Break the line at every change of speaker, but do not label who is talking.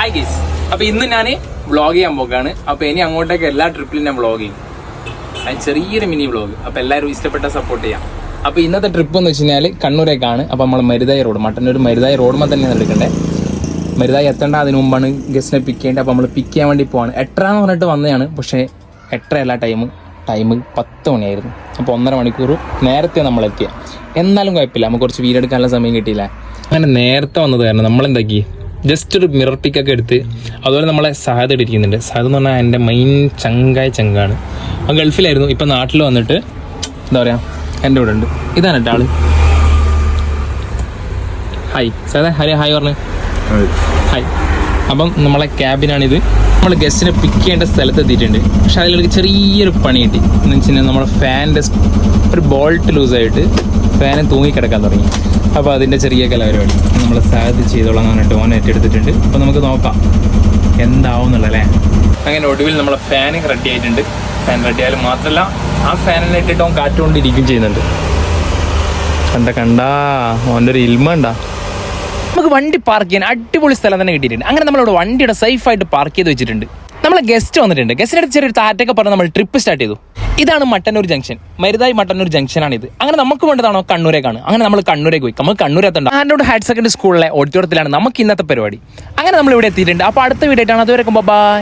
Hi guys, അപ്പൊ ഇന്ന് ഞാൻ വ്ളോഗ് ചെയ്യാൻ പോക്കാണ്. അപ്പൊ ഇനി അങ്ങോട്ടേക്ക് എല്ലാ ട്രിപ്പിലും ഞാൻ വ്ളോഗ് ചെയ്യും. അത് ചെറിയൊരു മിനി വ്ളോഗ്. അപ്പൊ എല്ലാവരും ഇഷ്ടപ്പെട്ട സപ്പോർട്ട് ചെയ്യാം. അപ്പൊ ഇന്നത്തെ ട്രിപ്പ് എന്ന് വെച്ച് കഴിഞ്ഞാൽ കണ്ണൂരേക്കാണ്. അപ്പൊ നമ്മൾ മരുതായി റോഡ്, മട്ടന്നൂർ മരുതായി റോഡുമ്പോൾ തന്നെയാണ് എടുക്കണ്ടേ. മരുതായി എത്തേണ്ട അതിന് മുമ്പാണ് ഗസ്റ്റിനെ പിക്ക് ചെയ്യേണ്ടത്. അപ്പോൾ നമ്മൾ പിക്ക് ചെയ്യാൻ വേണ്ടി പോവാണ്. 8 എന്ന് പറഞ്ഞിട്ട് വന്നതാണ്, പക്ഷേ 8 അല്ല ടൈം 10 മണിയായിരുന്നു. അപ്പോൾ 1.5 മണിക്കൂർ നേരത്തെ നമ്മളെത്തിയ. എന്നാലും കുഴപ്പമില്ല, നമുക്ക് കുറച്ച് വീടെടുക്കാനുള്ള സമയം കിട്ടിയില്ല. അങ്ങനെ നേരത്തെ വന്നത് കാരണം നമ്മളെന്താക്കി, ജസ്റ്റ് ഒരു മിറർ പിക്കൊക്കെ എടുത്ത്. അതുപോലെ നമ്മളെ സഹാദ് ഇട്ടിരിക്കുന്നുണ്ട്. സഹാദ് എന്ന് പറഞ്ഞാൽ എൻ്റെ മെയിൻ ചങ്കാണ്. ആ ഗൾഫിലായിരുന്നു, ഇപ്പം നാട്ടിൽ വന്നിട്ട് എന്താ പറയുക എൻ്റെ കൂടെ ഉണ്ട്. ഇതാണ് കേട്ടോ ആള്. ഹായ് സഹാദ്, ഹായ് പറഞ്ഞു. ഹായ്. അപ്പം നമ്മളെ ക്യാബിനാണിത്. നമ്മൾ ഗസ്റ്റിനെ പിക്ക് ചെയ്യേണ്ട സ്ഥലത്ത് എത്തിയിട്ടുണ്ട്. പക്ഷെ അതിലൊരു ചെറിയൊരു പണി കിട്ടി. എന്ന് വെച്ച് കഴിഞ്ഞാൽ നമ്മുടെ ഫാനിൻ്റെ ഒരു ബോൾട്ട് ലൂസായിട്ട് ഫാന് തൂങ്ങിക്കിടക്കാൻ തുടങ്ങി. അപ്പോൾ അതിൻ്റെ ചെറിയ കലാപരിപാടി നമ്മൾ സാധ്യത ചെയ്തോളാം പറഞ്ഞിട്ട് ഓൻ ഏറ്റെടുത്തിട്ടുണ്ട്. അപ്പോൾ നമുക്ക് നോക്കാം എന്താവും എന്നുള്ളതല്ലേ. അങ്ങനെ ഒടുവിൽ നമ്മളെ ഫാൻ റെഡി ആയിട്ടുണ്ട്. ഫാൻ റെഡി ആയാലും മാത്രമല്ല, ആ ഫാനിനെ ഇട്ടിട്ട് ഓൻ കാറ്റുകൊണ്ടിരിക്കുകയും ചെയ്യുന്നുണ്ട്. കണ്ടാ ഓൻ്റെ ഒരു ഇൽമ ഉണ്ടാ. നമുക്ക് വണ്ടി പാർക്ക് ചെയ്യാൻ അടിപൊളി സ്ഥലം തന്നെ കിട്ടിയിട്ടുണ്ട്. അങ്ങനെ നമ്മളിവിടെ വണ്ടിയുടെ സേഫായിട്ട് പാർക്ക് ചെയ്ത് വെച്ചിട്ടുണ്ട്. നമ്മളെ ഗസ്റ്റ് വന്നിട്ടുണ്ട്. ഗസ്റ്റിൻ്റെ അടുത്ത് ചെറിയൊരു താറ്റൊക്കെ പറഞ്ഞ് നമ്മൾ ട്രിപ്പ് സ്റ്റാർട്ട് ചെയ്തു. ഇതാണ് മട്ടന്നൂർ ജംഗ്ഷൻ, മരുതായി മട്ടന്നൂർ ജംഗ്ഷനാണിത്. അങ്ങനെ നമുക്ക് വേണ്ടതാണോ കണ്ണൂരേക്കാണ്. അങ്ങനെ നമ്മൾ കണ്ണൂരേക്ക് പോയി. നമുക്ക് കണ്ണൂരെത്തണ്ട ആൻഡ്രോഡ് ഹയർ സെക്കൻഡറി സ്കൂളിലെ ഓഡിറ്റോറിയത്തിലാണ് നമുക്ക് ഇന്നത്തെ പരിപാടി. അങ്ങനെ നമ്മൾ ഇവിടെ എത്തിയിട്ടുണ്ട്. അപ്പോൾ അടുത്ത വീഡിയോ ആയിട്ടാണ്. അതുവരെ ബൈ.